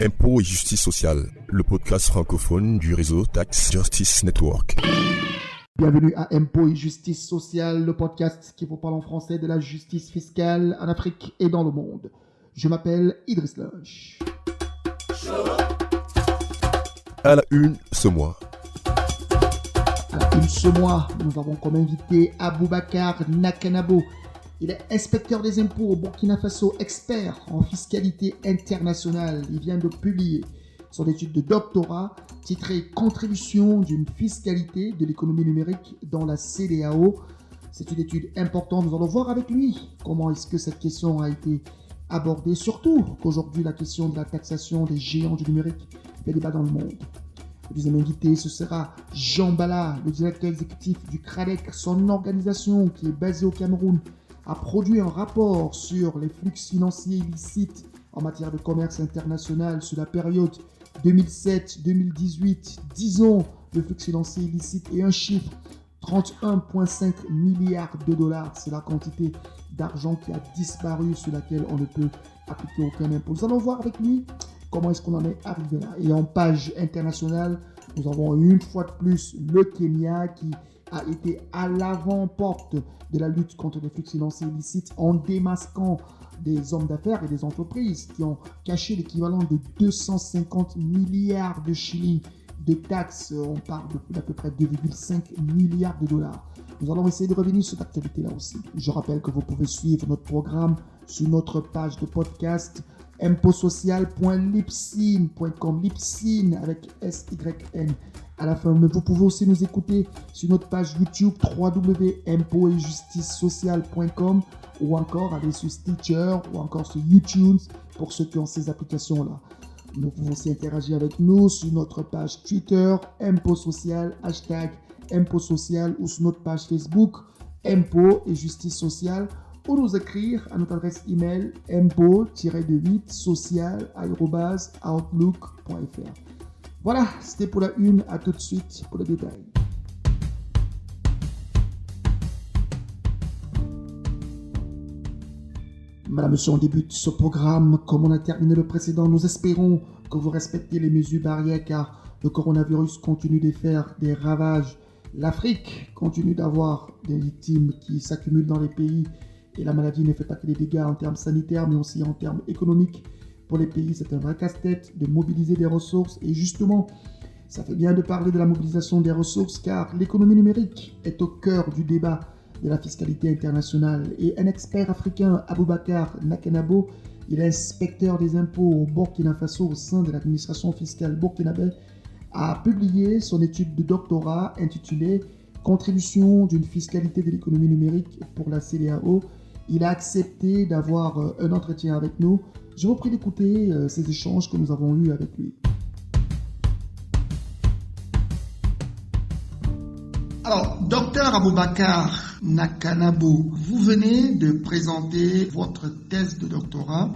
Impôts et justice sociale, le podcast francophone du réseau Tax Justice Network. Bienvenue à Impôts et justice sociale, le podcast qui vous parle en français de la justice fiscale en Afrique et dans le monde. Je m'appelle Idriss Lunch. À la une ce mois. À la une ce mois, nous avons comme invité Aboubakar Nakanabo. Il est inspecteur des impôts au Burkina Faso, expert en fiscalité internationale. Il vient de publier son étude de doctorat titrée « Contribution d'une fiscalité de l'économie numérique dans la CEDEAO ». C'est une étude importante. Nous allons voir avec lui comment est-ce que cette question a été abordée. Surtout qu'aujourd'hui, la question de la taxation des géants du numérique fait débat dans le monde. Le deuxième invité, ce sera Jean Bala, le directeur exécutif du CRADEC, son organisation qui est basée au Cameroun, a produit un rapport sur les flux financiers illicites en matière de commerce international sur la période 2007-2018. 10 ans de flux financiers illicites et un chiffre, 31,5 milliards de dollars. C'est la quantité d'argent qui a disparu sur laquelle on ne peut appliquer aucun impôt. Nous allons voir avec lui comment est-ce qu'on en est arrivé là. Et en page internationale, nous avons une fois de plus le Kenya qui a été à l'avant-porte de la lutte contre les flux financiers illicites en démasquant des hommes d'affaires et des entreprises qui ont caché l'équivalent de 250 milliards de shillings de taxes. On parle d'à peu près 2,5 milliards de dollars. Nous allons essayer de revenir sur cette actualité-là aussi. Je rappelle que vous pouvez suivre notre programme sur notre page de podcast impotsocial.libsyn.com, Libsyn avec S-Y-N à la fin. Mais vous pouvez aussi nous écouter sur notre page YouTube www.impotetjusticesociale.com ou encore aller sur Stitcher ou encore sur YouTube pour ceux qui ont ces applications-là. Nous pouvons aussi interagir avec nous sur notre page Twitter, Impôt Social, hashtag Impôt Social ou sur notre page Facebook, Impôt et Justice Sociale, ou nous écrire à notre adresse email impôt-social@outlook.fr. Voilà, c'était pour la une. À tout de suite pour le détail. Madame, monsieur, on débute ce programme comme on a terminé le précédent. Nous espérons que vous respectez les mesures barrières car le coronavirus continue de faire des ravages. L'Afrique continue d'avoir des victimes qui s'accumulent dans les pays et la maladie ne fait pas que des dégâts en termes sanitaires mais aussi en termes économiques. Pour les pays, c'est un vrai casse-tête de mobiliser des ressources et justement, ça fait bien de parler de la mobilisation des ressources car l'économie numérique est au cœur du débat de la fiscalité internationale. Et un expert africain, Aboubakar Nakanabo, il est inspecteur des impôts au Burkina Faso au sein de l'administration fiscale burkinabé, a publié son étude de doctorat intitulée « Contribution d'une fiscalité de l'économie numérique pour la CEDEAO ». Il a accepté d'avoir un entretien avec nous. Je vous prie d'écouter ces échanges que nous avons eus avec lui. Alors, docteur Aboubakar Nakanabo, vous venez de présenter votre thèse de doctorat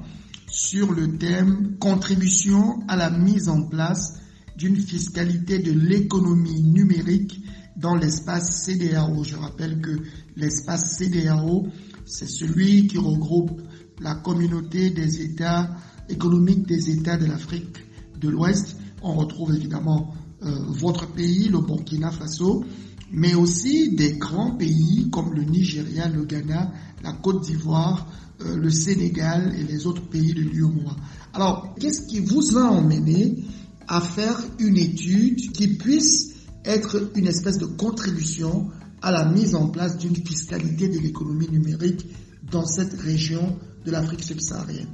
sur le thème « Contribution à la mise en place d'une fiscalité de l'économie numérique dans l'espace CEDEAO ». Je rappelle que l'espace CEDEAO, c'est celui qui regroupe la communauté des États économiques des États de l'Afrique de l'Ouest. On retrouve évidemment votre pays, le Burkina Faso, mais aussi des grands pays comme le Nigeria, le Ghana, la Côte d'Ivoire, le Sénégal et les autres pays de l'UEMOA. Alors, qu'est-ce qui vous a emmené à faire une étude qui puisse être une espèce de contribution à la mise en place d'une fiscalité de l'économie numérique dans cette région de l'Afrique subsaharienne?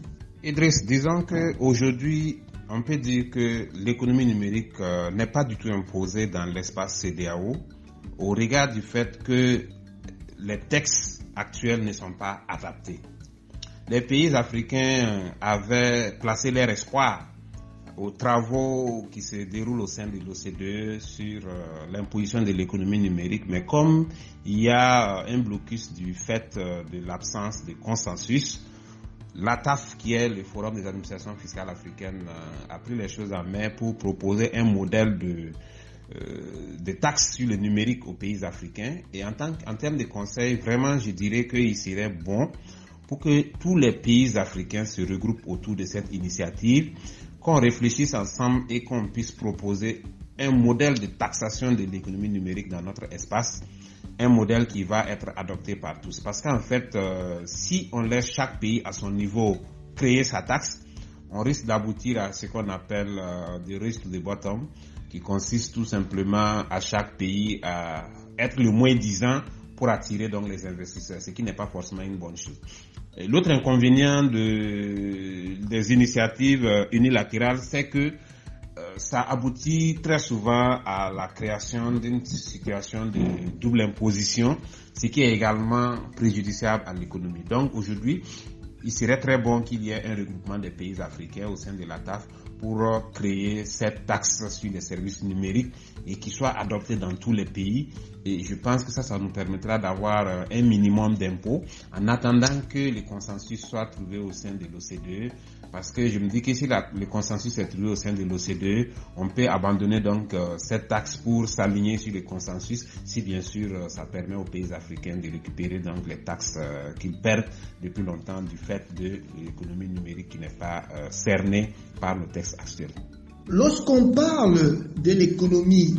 Idriss, disons qu'aujourd'hui, on peut dire que l'économie numérique n'est pas du tout imposée dans l'espace CEDEAO au regard du fait que les textes actuels ne sont pas adaptés. Les pays africains avaient placé leur espoir aux travaux qui se déroulent au sein de l'OCDE sur l'imposition de l'économie numérique, mais comme il y a un blocus du fait de l'absence de consensus, l'ATAF, qui est le Forum des administrations fiscales africaines, a pris les choses en main pour proposer un modèle de taxes sur le numérique aux pays africains. Et en termes de conseils, vraiment, je dirais qu'il serait bon pour que tous les pays africains se regroupent autour de cette initiative, qu'on réfléchisse ensemble et qu'on puisse proposer un modèle de taxation de l'économie numérique dans notre espace, un modèle qui va être adopté par tous. Parce qu'en fait, si on laisse chaque pays à son niveau créer sa taxe, on risque d'aboutir à ce qu'on appelle the race to the bottom, qui consiste tout simplement à chaque pays à être le moins disant pour attirer donc les investisseurs, ce qui n'est pas forcément une bonne chose. L'autre inconvénient des initiatives unilatérales, c'est que ça aboutit très souvent à la création d'une situation de double imposition, ce qui est également préjudiciable à l'économie. Donc aujourd'hui, il serait très bon qu'il y ait un regroupement des pays africains au sein de la TAF pour créer cette taxe sur les services numériques et qui soit adoptée dans tous les pays. Et je pense que ça nous permettra d'avoir un minimum d'impôts en attendant que le consensus soit trouvé au sein de l'OCDE. Parce que je me dis que si le consensus est trouvé au sein de l'OCDE, on peut abandonner donc cette taxe pour s'aligner sur le consensus, si bien sûr ça permet aux pays africains de récupérer donc les taxes qu'ils perdent depuis longtemps du fait de l'économie numérique qui n'est pas cernée par le texte actuel. Lorsqu'on parle de l'économie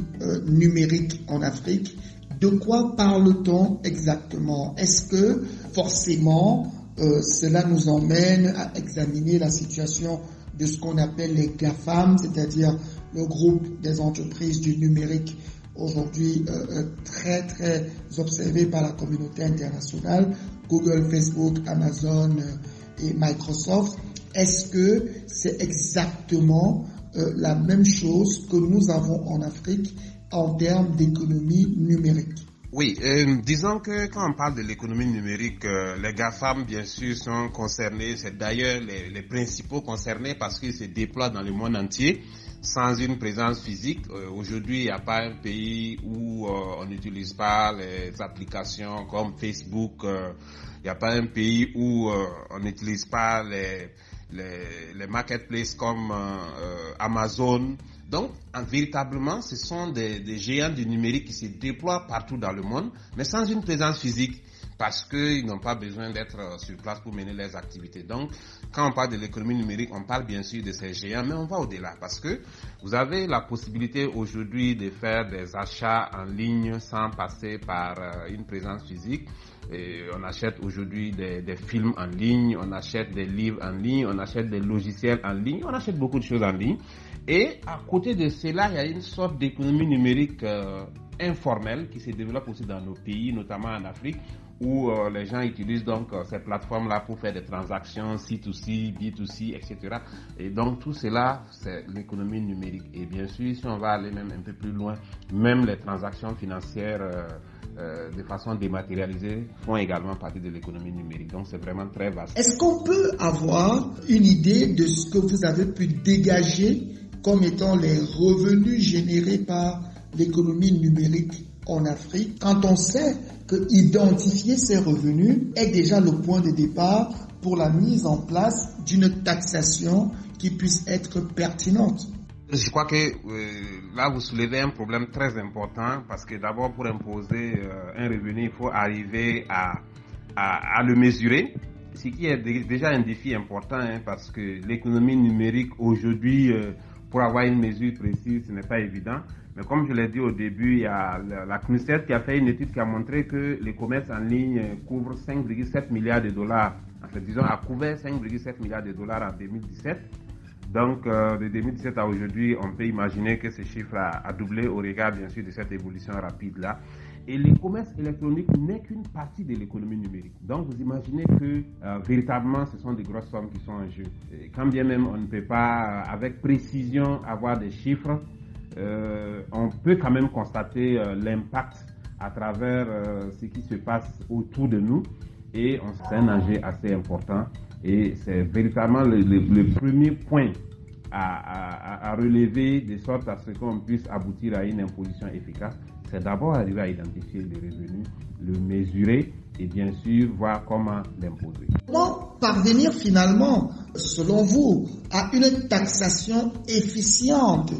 numérique en Afrique, de quoi parle-t-on exactement? Est-ce que forcément cela nous emmène à examiner la situation de ce qu'on appelle les GAFAM, c'est-à-dire le groupe des entreprises du numérique aujourd'hui très très observé par la communauté internationale, Google, Facebook, Amazon et Microsoft? Est-ce que c'est exactement la même chose que nous avons en Afrique en termes d'économie numérique? Oui, disons que quand on parle de l'économie numérique, les GAFAM bien sûr sont concernés, c'est d'ailleurs les principaux concernés parce qu'ils se déploient dans le monde entier sans une présence physique. Aujourd'hui, il n'y a pas un pays où on n'utilise pas les applications comme Facebook, il n'y a pas un pays où on n'utilise pas les marketplaces comme Amazon. Donc, véritablement, ce sont des géants du numérique qui se déploient partout dans le monde, mais sans une présence physique, parce qu'ils n'ont pas besoin d'être sur place pour mener leurs activités. Donc, quand on parle de l'économie numérique, on parle bien sûr de ces géants, mais on va au-delà, parce que vous avez la possibilité aujourd'hui de faire des achats en ligne sans passer par une présence physique. Et on achète aujourd'hui des films en ligne, on achète des livres en ligne, on achète des logiciels en ligne, on achète beaucoup de choses en ligne. Et à côté de cela, il y a une sorte d'économie numérique informelle qui se développe aussi dans nos pays, notamment en Afrique, où les gens utilisent donc ces plateformes-là pour faire des transactions C2C, B2C, etc. Et donc tout cela, c'est l'économie numérique. Et bien sûr, si on va aller même un peu plus loin, même les transactions financières de façon dématérialisée font également partie de l'économie numérique. Donc c'est vraiment très vaste. Est-ce qu'on peut avoir une idée de ce que vous avez pu dégager comme étant les revenus générés par l'économie numérique en Afrique, quand on sait que identifier ces revenus est déjà le point de départ pour la mise en place d'une taxation qui puisse être pertinente? Je crois que là, vous soulevez un problème très important parce que d'abord, pour imposer un revenu, il faut arriver à le mesurer, ce qui est déjà un défi important parce que l'économie numérique aujourd'hui, pour avoir une mesure précise, ce n'est pas évident. Mais comme je l'ai dit au début, il y a la CNUSET qui a fait une étude qui a montré que le commerce en ligne couvre 5,7 milliards de dollars. En fait, disons, a couvert 5,7 milliards de dollars en 2017. Donc, de 2017 à aujourd'hui, on peut imaginer que ce chiffre a doublé au regard, bien sûr, de cette évolution rapide-là. Et le commerce électronique n'est qu'une partie de l'économie numérique. Donc, vous imaginez que véritablement, ce sont des grosses sommes qui sont en jeu. Et quand bien même on ne peut pas, avec précision, avoir des chiffres, on peut quand même constater l'impact à travers ce qui se passe autour de nous. Et c'est un enjeu assez important. Et c'est véritablement le premier point à relever de sorte à ce qu'on puisse aboutir à une imposition efficace. C'est d'abord arriver à identifier les revenus, le mesurer et bien sûr voir comment l'imposer. Comment parvenir finalement, selon vous, à une taxation efficiente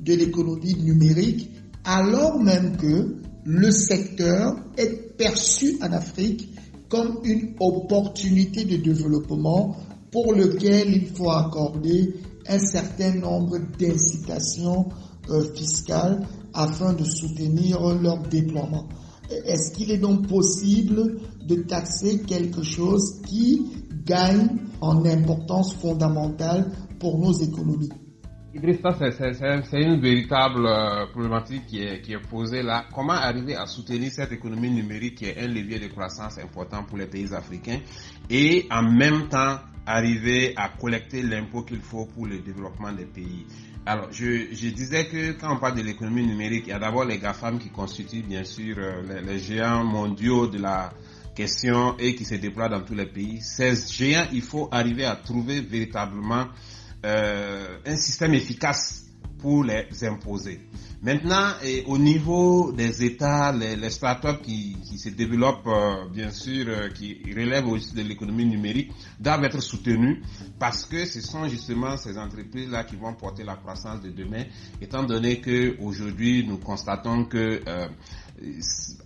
de l'économie numérique alors même que le secteur est perçu en Afrique comme une opportunité de développement pour lequel il faut accorder un certain nombre d'incitations fiscales afin de soutenir leur déploiement. Est-ce qu'il est donc possible de taxer quelque chose qui gagne en importance fondamentale pour nos économies? Idrissa, c'est une véritable problématique qui est posée là. Comment arriver à soutenir cette économie numérique qui est un levier de croissance important pour les pays africains et en même temps arriver à collecter l'impôt qu'il faut pour le développement des pays? Alors, je disais que quand on parle de l'économie numérique, il y a d'abord les GAFAM qui constituent bien sûr les géants mondiaux de la question et qui se déploient dans tous les pays. Ces géants, il faut arriver à trouver véritablement un système efficace pour les imposer. Maintenant, au niveau des États, les startups qui se développent, bien sûr, qui relèvent aussi de l'économie numérique, doivent être soutenues parce que ce sont justement ces entreprises-là qui vont porter la croissance de demain, étant donné que aujourd'hui nous constatons que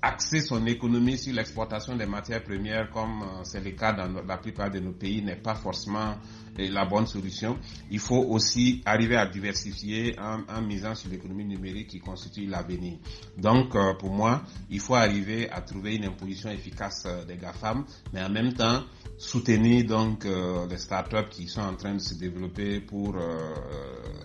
axer son économie sur l'exportation des matières premières, comme c'est le cas dans la plupart de nos pays, n'est pas forcément la bonne solution. Il faut aussi arriver à diversifier en misant sur l'économie numérique qui constitue l'avenir. Donc, pour moi, il faut arriver à trouver une imposition efficace des GAFAM, mais en même temps, soutenir donc les startups qui sont en train de se développer pour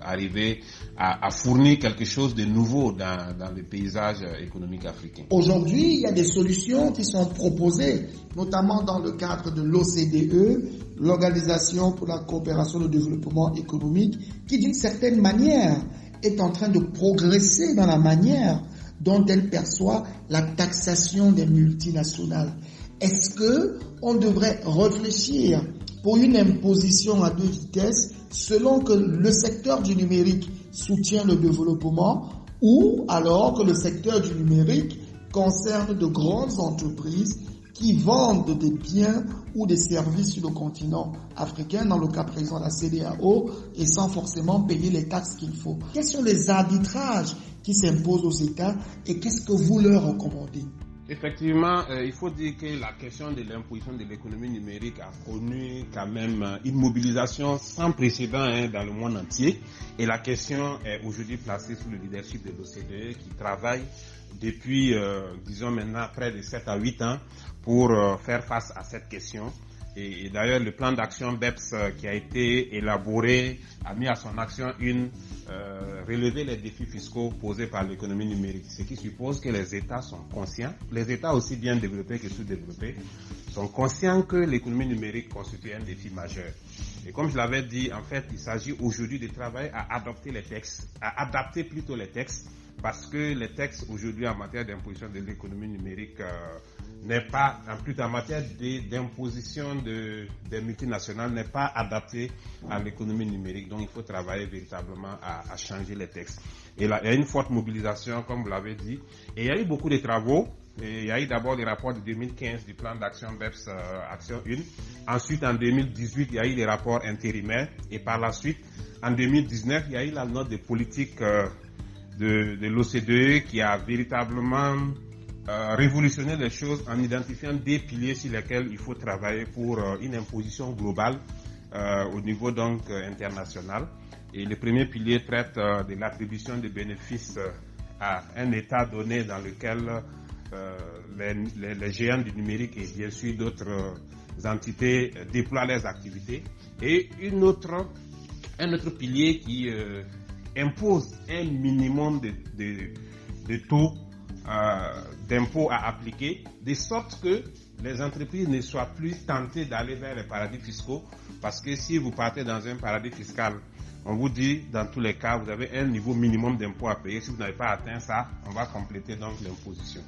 arriver à fournir quelque chose de nouveau dans le paysage économique africain. Aujourd'hui, il y a des solutions qui sont proposées, notamment dans le cadre de l'OCDE, l'Organisation pour la coopération et le développement économique, qui d'une certaine manière est en train de progresser dans la manière dont elle perçoit la taxation des multinationales. Est-ce que on devrait réfléchir pour une imposition à 2 vitesses selon que le secteur du numérique soutient le développement ou alors que le secteur du numérique concerne de grandes entreprises qui vendent des biens ou des services sur le continent africain, dans le cas présent la CEDEAO, et sans forcément payer les taxes qu'il faut? Quels sont les arbitrages qui s'imposent aux États et qu'est-ce que vous leur recommandez? Effectivement, il faut dire que la question de l'imposition de l'économie numérique a connu quand même une mobilisation sans précédent dans le monde entier. Et la question est aujourd'hui placée sous le leadership de l'OCDE qui travaille depuis, disons maintenant, près de 7 à 8 ans pour faire face à cette question. Et d'ailleurs, le plan d'action BEPS qui a été élaboré a mis à son action relever les défis fiscaux posés par l'économie numérique, ce qui suppose que les États sont conscients, les États aussi bien développés que sous-développés, sont conscients que l'économie numérique constitue un défi majeur. Et comme je l'avais dit, en fait, il s'agit aujourd'hui de travailler à adapter les textes, parce que les textes aujourd'hui en matière d'imposition de l'économie numérique n'est pas, en plus en matière d'imposition des multinationales, n'est pas adapté à l'économie numérique. Donc il faut travailler véritablement à changer les textes. Et là, il y a une forte mobilisation, comme vous l'avez dit. Et il y a eu beaucoup de travaux. Et il y a eu d'abord les rapports de 2015 du plan d'action BEPS Action 1. Ensuite, en 2018, il y a eu les rapports intérimaires. Et par la suite, en 2019, il y a eu la note de politique de l'OCDE qui a véritablement révolutionner les choses en identifiant des piliers sur lesquels il faut travailler pour une imposition globale au niveau donc international. Et le premier pilier traite de l'attribution de bénéfices à un État donné dans lequel les géants du numérique et bien sûr d'autres entités déploient leurs activités. Et un autre pilier qui impose un minimum de taux d'impôts à appliquer, de sorte que les entreprises ne soient plus tentées d'aller vers les paradis fiscaux, parce que si vous partez dans un paradis fiscal, on vous dit dans tous les cas, vous avez un niveau minimum d'impôt à payer. Si vous n'avez pas atteint ça, on va compléter donc l'imposition.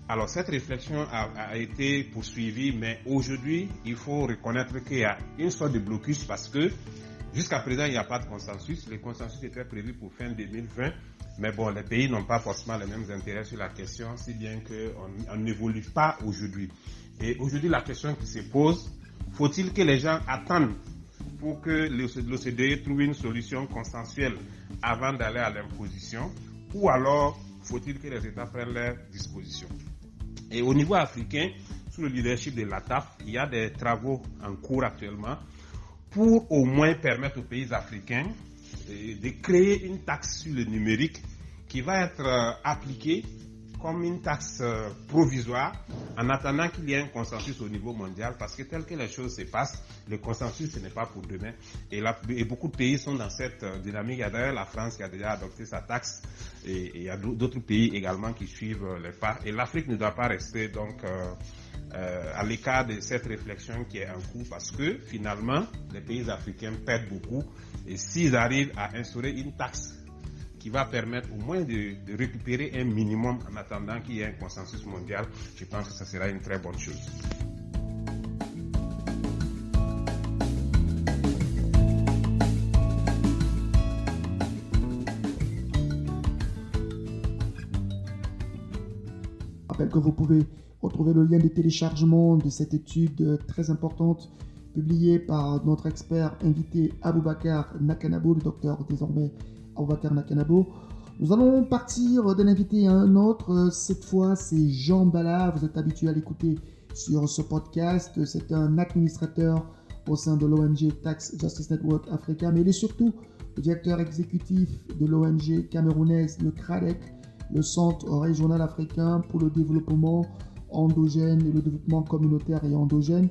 Alors cette réflexion a été poursuivie, mais aujourd'hui, il faut reconnaître qu'il y a une sorte de blocus parce que jusqu'à présent, il n'y a pas de consensus. Le consensus était prévu pour fin 2020. Mais bon, les pays n'ont pas forcément les mêmes intérêts sur la question, si bien qu'on n'évolue pas aujourd'hui. Et aujourd'hui, la question qui se pose, faut-il que les gens attendent pour que l'OCDE trouve une solution consensuelle avant d'aller à l'imposition, ou alors faut-il que les États prennent leurs dispositions? Et au niveau africain, sous le leadership de l'ATAF, il y a des travaux en cours actuellement pour au moins permettre aux pays africains de créer une taxe sur le numérique qui va être appliquée comme une taxe provisoire en attendant qu'il y ait un consensus au niveau mondial, parce que tel que les choses se passent, le consensus ce n'est pas pour demain. Et beaucoup de pays sont dans cette dynamique. Il y a d'ailleurs la France qui a déjà adopté sa taxe et il y a d'autres pays également qui suivent les pas. Et l'Afrique ne doit pas rester donc à l'écart de cette réflexion qui est en cours, parce que finalement les pays africains perdent beaucoup, et s'ils arrivent à instaurer une taxe qui va permettre au moins de récupérer un minimum en attendant qu'il y ait un consensus mondial, je pense que ça sera une très bonne chose. Je rappelle que vous pouvez retrouver le lien de téléchargement de cette étude très importante publiée par notre expert invité Aboubacar Nakanabo, le docteur désormais Aboubacar Nakanabo. Nous allons partir d'un invité à un autre. Cette fois, c'est Jean Bala. Vous êtes habitué à l'écouter sur ce podcast. C'est un administrateur au sein de l'ONG Tax Justice Network Africa, mais il est surtout le directeur exécutif de l'ONG camerounaise, le CRADEC, le Centre régional africain pour le développement endogène et le développement communautaire et endogène.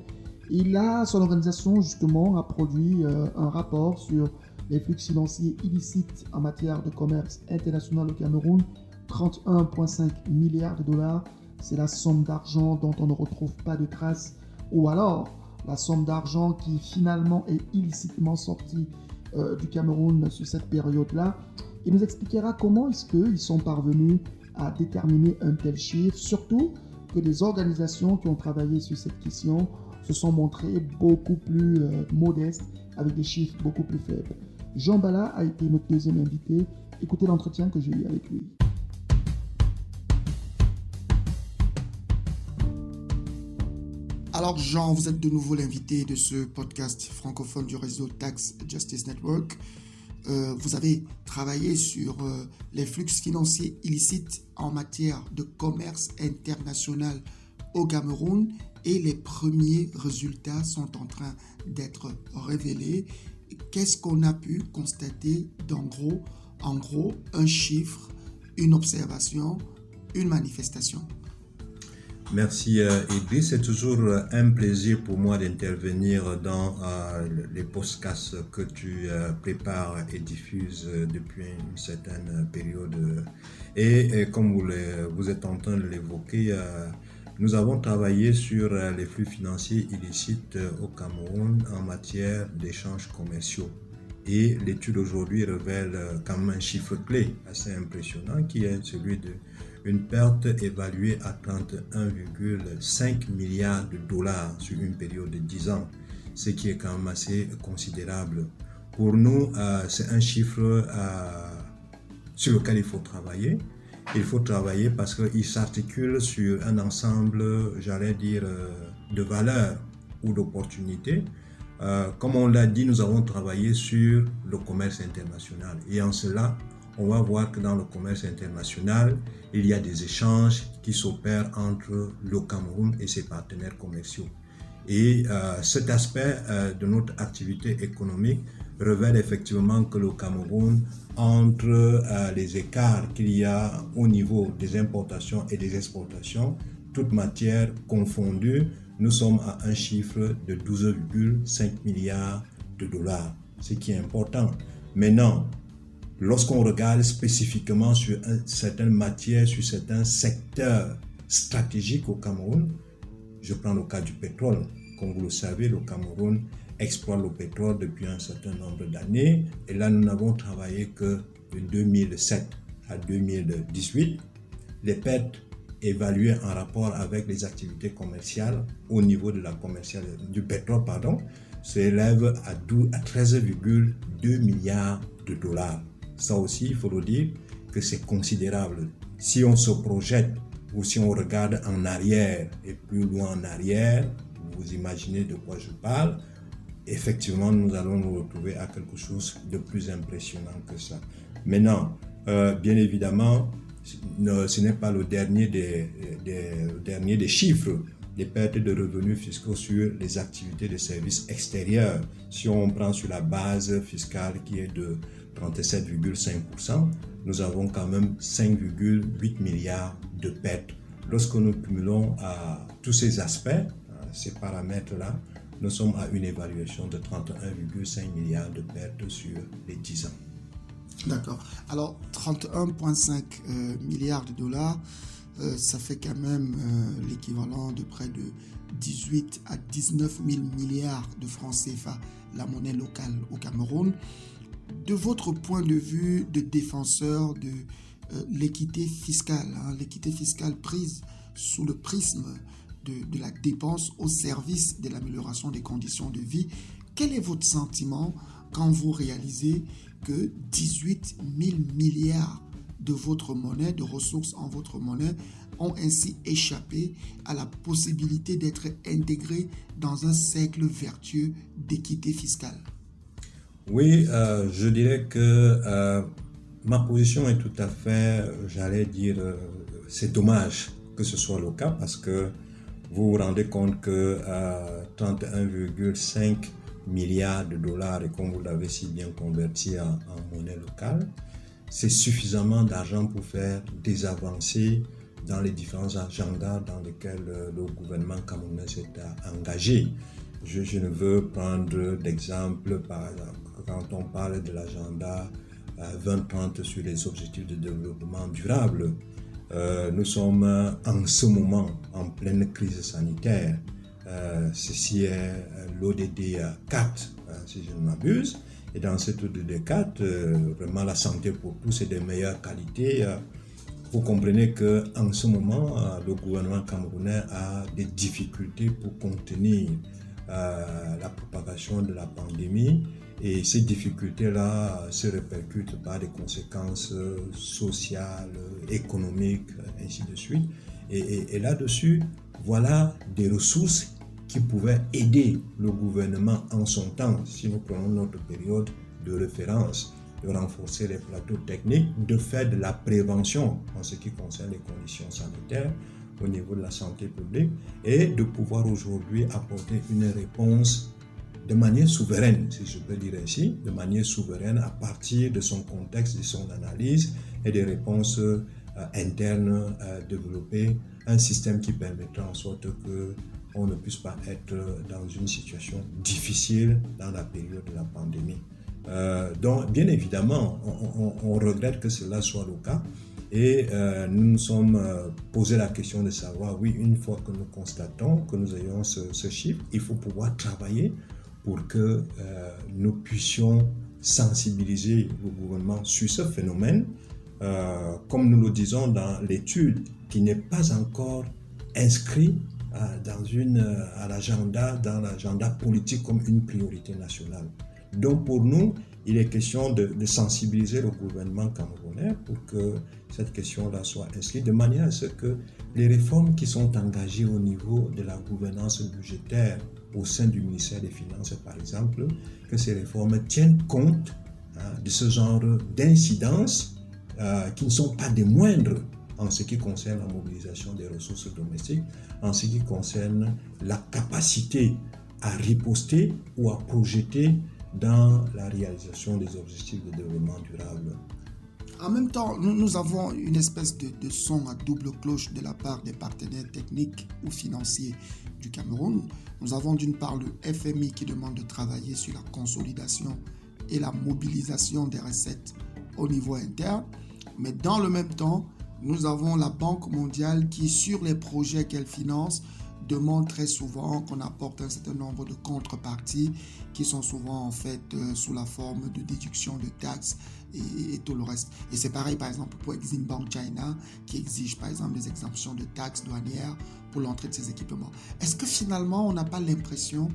Son organisation, justement, a produit un rapport sur les flux financiers illicites en matière de commerce international au Cameroun. 31,5 milliards de dollars, c'est la somme d'argent dont on ne retrouve pas de traces, ou alors la somme d'argent qui finalement est illicitement sortie du Cameroun sur cette période-là. Il nous expliquera comment est-ce qu'ils sont parvenus à déterminer un tel chiffre, surtout que des organisations qui ont travaillé sur cette question se sont montrées beaucoup plus modestes, avec des chiffres beaucoup plus faibles. Jean Bala a été notre deuxième invité. Écoutez l'entretien que j'ai eu avec lui. Alors Jean, vous êtes de nouveau l'invité de ce podcast francophone du réseau Tax Justice Network. Vous avez travaillé sur les flux financiers illicites en matière de commerce international au Cameroun et les premiers résultats sont en train d'être révélés. Qu'est-ce qu'on a pu constater en gros, un chiffre, une observation, une manifestation? Merci Idriss, c'est toujours un plaisir pour moi d'intervenir dans les podcasts que tu prépares et diffuses depuis une certaine période. Et comme vous êtes en train de l'évoquer, nous avons travaillé sur les flux financiers illicites au Cameroun en matière d'échanges commerciaux. Et l'étude aujourd'hui révèle quand même un chiffre clé assez impressionnant qui est celui d'une perte évaluée à 31,5 milliards de dollars sur une période de 10 ans, ce qui est quand même assez considérable. Pour nous, c'est un chiffre sur lequel il faut travailler. Il faut travailler parce qu'il s'articule sur un ensemble, j'allais dire, de valeurs ou d'opportunités. Comme on l'a dit, nous avons travaillé sur le commerce international. Et en cela, on va voir que dans le commerce international, il y a des échanges qui s'opèrent entre le Cameroun et ses partenaires commerciaux. Et cet aspect de notre activité économique révèle effectivement que le Cameroun, entre les écarts qu'il y a au niveau des importations et des exportations, toutes matières confondues, nous sommes à un chiffre de 12,5 milliards de dollars, ce qui est important. Maintenant, lorsqu'on regarde spécifiquement sur certaines matières, sur certains secteurs stratégiques au Cameroun, je prends le cas du pétrole. Comme vous le savez, le Cameroun exploite le pétrole depuis un certain nombre d'années. Et là, nous n'avons travaillé que de 2007 à 2018. Les pertes évaluées en rapport avec les activités commerciales au niveau de du pétrole, s'élèvent à 13,2 milliards de dollars. Ça aussi, il faut le dire que c'est considérable. Si on se projette ou si on regarde en arrière et plus loin en arrière, vous imaginez de quoi je parle, effectivement, nous allons nous retrouver à quelque chose de plus impressionnant que ça. Maintenant, bien évidemment, ce n'est pas le dernier des chiffres. des pertes de revenus fiscaux sur les activités de services extérieurs. Si on prend sur la base fiscale qui est de 37,5%, nous avons quand même 5,8 milliards de pertes. Lorsque nous cumulons tous ces aspects, ces paramètres-là, nous sommes à une évaluation de 31,5 milliards de pertes sur les 10 ans. D'accord. Alors, 31,5 milliards de dollars, ça fait quand même l'équivalent de près de 18 à 19 000 milliards de francs CFA, la monnaie locale au Cameroun. De votre point de vue de défenseur de l'équité fiscale, l'équité fiscale prise sous le prisme de la dépense au service de l'amélioration des conditions de vie, quel est votre sentiment quand vous réalisez que 18 000 milliards de votre monnaie, de ressources en votre monnaie, ont ainsi échappé à la possibilité d'être intégrés dans un cercle vertueux d'équité fiscale? Oui, je dirais que ma position est tout à fait, j'allais dire, c'est dommage que ce soit le cas parce que vous vous rendez compte que 31,5 milliards de dollars, et comme vous l'avez si bien converti en monnaie locale, c'est suffisamment d'argent pour faire des avancées dans les différents agendas dans lesquels le gouvernement camerounais s'est engagé. Je ne veux prendre d'exemple, par exemple, quand on parle de l'agenda 2030 sur les objectifs de développement durable. Nous sommes en ce moment en pleine crise sanitaire. Ceci est l'ODD 4, si je ne m'abuse. Et dans cet ODD 4, vraiment la santé pour tous est de meilleure qualité. Vous comprenez qu'en ce moment, le gouvernement camerounais a des difficultés pour contenir la propagation de la pandémie. Et ces difficultés-là se répercutent par des conséquences sociales, économiques, ainsi de suite. Et là-dessus, voilà des ressources qui pouvaient aider le gouvernement en son temps, si nous prenons notre période de référence, de renforcer les plateaux techniques, de faire de la prévention en ce qui concerne les conditions sanitaires au niveau de la santé publique et de pouvoir aujourd'hui apporter une réponse de manière souveraine, si je peux dire ainsi, de manière souveraine à partir de son contexte, de son analyse et des réponses internes, développer un système qui permettra en sorte qu'on ne puisse pas être dans une situation difficile dans la période de la pandémie. Donc, bien évidemment, on regrette que cela soit le cas et nous nous sommes posé la question de savoir, oui, une fois que nous constatons que nous ayons ce chiffre, il faut pouvoir travailler pour que nous puissions sensibiliser le gouvernement sur ce phénomène, comme nous le disons dans l'étude, qui n'est pas encore inscrit dans l'agenda politique comme une priorité nationale. Donc pour nous, il est question de sensibiliser le gouvernement camerounais pour que cette question-là soit inscrite de manière à ce que les réformes qui sont engagées au niveau de la gouvernance budgétaire au sein du ministère des Finances, par exemple, que ces réformes tiennent compte de ce genre d'incidences qui ne sont pas des moindres en ce qui concerne la mobilisation des ressources domestiques, en ce qui concerne la capacité à riposter ou à projeter dans la réalisation des objectifs de développement durable. En même temps, nous avons une espèce de son à double cloche de la part des partenaires techniques ou financiers du Cameroun. Nous avons d'une part le FMI qui demande de travailler sur la consolidation et la mobilisation des recettes au niveau interne, mais dans le même temps, nous avons la Banque mondiale qui, sur les projets qu'elle finance, demande très souvent qu'on apporte un certain nombre de contreparties qui sont souvent en fait sous la forme de déduction de taxes et tout le reste. Et c'est pareil par exemple pour Exim Bank China qui exige par exemple des exemptions de taxes douanières pour l'entrée de ces équipements. Est-ce que finalement on n'a pas l'impression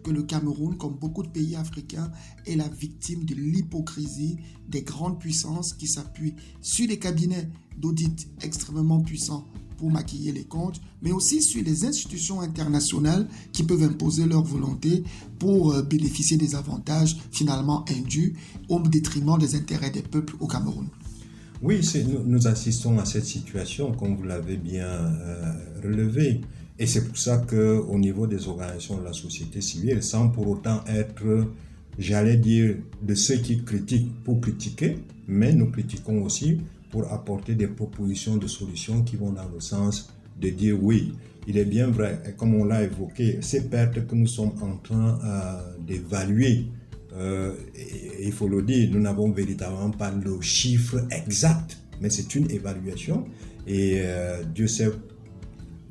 que le Cameroun, comme beaucoup de pays africains, est la victime de l'hypocrisie des grandes puissances qui s'appuient sur des cabinets d'audit extrêmement puissants pour maquiller les comptes, mais aussi sur les institutions internationales qui peuvent imposer leur volonté pour bénéficier des avantages finalement indus au détriment des intérêts des peuples au Cameroun? Oui, nous assistons à cette situation, comme vous l'avez bien relevé. Et c'est pour ça qu'au niveau des organisations de la société civile, sans pour autant être, j'allais dire, de ceux qui critiquent pour critiquer, mais nous critiquons aussi pour apporter des propositions de solutions qui vont dans le sens de dire oui, il est bien vrai, et comme on l'a évoqué, ces pertes que nous sommes en train d'évaluer, il faut le dire, nous n'avons véritablement pas le chiffre exact, mais c'est une évaluation et Dieu sait,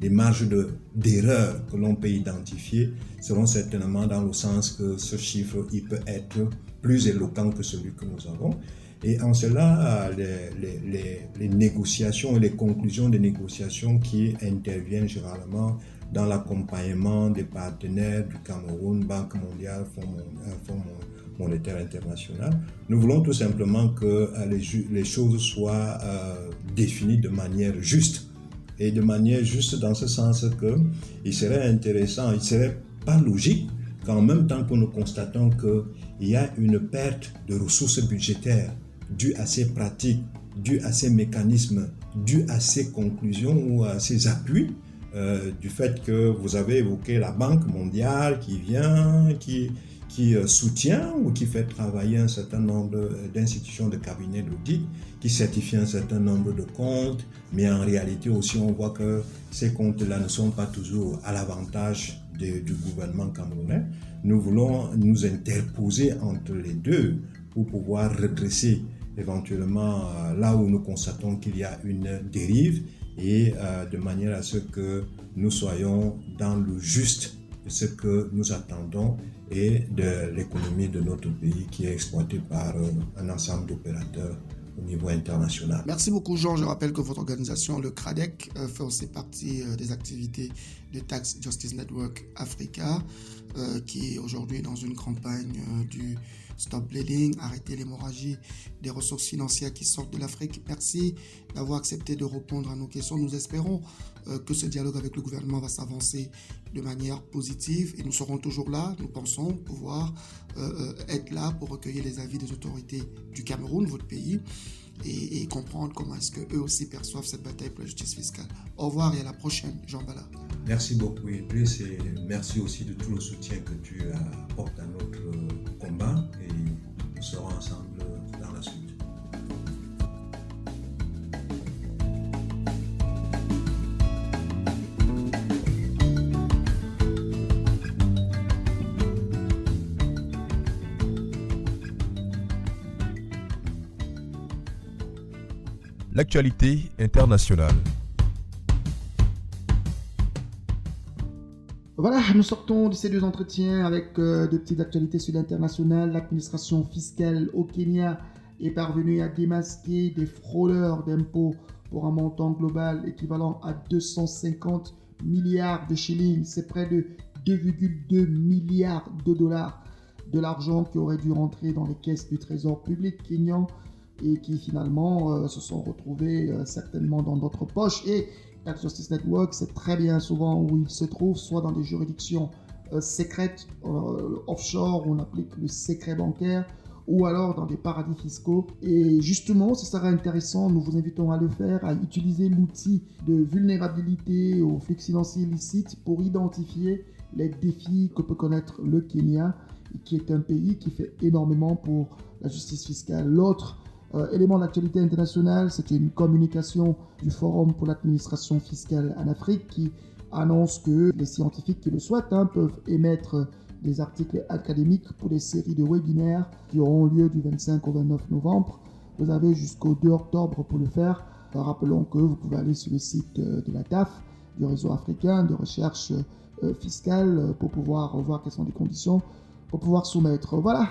les marges d'erreur que l'on peut identifier seront certainement dans le sens que ce chiffre il peut être plus éloquent que celui que nous avons. Et en cela, les négociations et les conclusions des négociations qui interviennent généralement dans l'accompagnement des partenaires du Cameroun, Banque mondiale, Fonds monétaire international, nous voulons tout simplement que les choses soient définies de manière juste. Et de manière juste dans ce sens qu'il serait intéressant, il ne serait pas logique qu'en même temps que nous constatons qu'il y a une perte de ressources budgétaires due à ces pratiques, due à ces mécanismes, due à ces conclusions ou à ces appuis, du fait que vous avez évoqué la Banque mondiale qui vient, qui soutient ou qui fait travailler un certain nombre d'institutions de cabinets d'audit, qui certifient un certain nombre de comptes, mais en réalité aussi on voit que ces comptes-là ne sont pas toujours à l'avantage du gouvernement camerounais. Nous voulons nous interposer entre les deux pour pouvoir redresser éventuellement là où nous constatons qu'il y a une dérive et de manière à ce que nous soyons dans le juste de ce que nous attendons et de l'économie de notre pays qui est exploitée par un ensemble d'opérateurs au niveau international. Merci beaucoup Jean. Je rappelle que votre organisation, le CRADEC, fait aussi partie des activités de Tax Justice Network Africa, qui est aujourd'hui dans une campagne du Stop Bleeding, arrêter l'hémorragie des ressources financières qui sortent de l'Afrique. Merci d'avoir accepté de répondre à nos questions. Nous espérons que ce dialogue avec le gouvernement va s'avancer de manière positive et nous serons toujours là. Nous pensons pouvoir être là pour recueillir les avis des autorités du Cameroun, votre pays, et comprendre comment est-ce qu'eux aussi perçoivent cette bataille pour la justice fiscale. Au revoir et à la prochaine, Jean Bala. Merci beaucoup Idriss et merci aussi de tout le soutien que tu apportes à notre combat et nous serons ensemble dans la suite. L'actualité internationale. Voilà, nous sortons de ces deux entretiens avec de petites actualités sur l'international. L'administration fiscale au Kenya est parvenue à démasquer des fraudeurs d'impôts pour un montant global équivalent à 250 milliards de shillings. C'est près de 2,2 milliards de dollars de l'argent qui aurait dû rentrer dans les caisses du trésor public kényan et qui finalement se sont retrouvés certainement dans d'autres poches. Et Tax Justice Network, c'est très bien souvent où il se trouve, soit dans des juridictions secrètes, offshore, où on applique le secret bancaire, ou alors dans des paradis fiscaux. Et justement, ce sera intéressant, nous vous invitons à le faire, à utiliser l'outil de vulnérabilité aux flux financiers illicites pour identifier les défis que peut connaître le Kenya, qui est un pays qui fait énormément pour la justice fiscale. L'autre élément d'actualité internationale, c'est une communication du Forum pour l'administration fiscale en Afrique qui annonce que les scientifiques qui le souhaitent peuvent émettre des articles académiques pour des séries de webinaires qui auront lieu du 25 au 29 novembre. Vous avez jusqu'au 2 octobre pour le faire. Rappelons que vous pouvez aller sur le site de la DAF, du réseau africain de recherche fiscale, pour pouvoir voir quelles sont les conditions pour pouvoir soumettre. Voilà.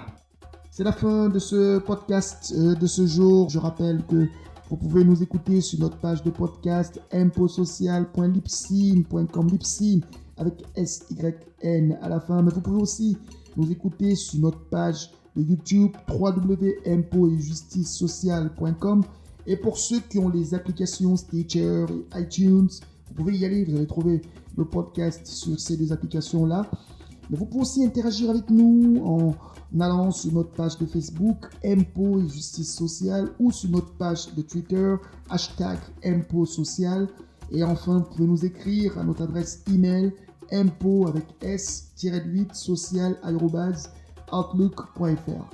C'est la fin de ce podcast de ce jour. Je rappelle que vous pouvez nous écouter sur notre page de podcast impotsocial.libsyn.com, Libsyn avec SYN à la fin. Mais vous pouvez aussi nous écouter sur notre page de YouTube www.imposetjusticesocial.com. Et pour ceux qui ont les applications Stitcher et iTunes, vous pouvez y aller. Vous allez trouver le podcast sur ces deux applications-là. Mais vous pouvez aussi interagir avec nous en allant sur notre page de Facebook, Impôts et Justice Sociale, ou sur notre page de Twitter, #Impôts Social. Et enfin, vous pouvez nous écrire à notre adresse email impôt avec s-8 social@outlook.fr.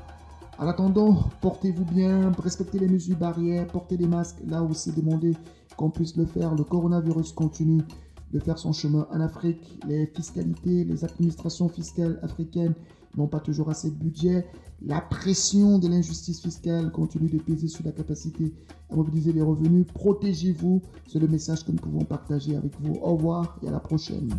En attendant, portez-vous bien, respectez les mesures barrières, portez des masques là où c'est demandé qu'on puisse le faire. Le coronavirus continue de faire son chemin en Afrique. Les fiscalités, les administrations fiscales africaines n'ont pas toujours assez de budget. La pression de l'injustice fiscale continue de peser sur la capacité à mobiliser les revenus. Protégez-vous, c'est le message que nous pouvons partager avec vous. Au revoir et à la prochaine.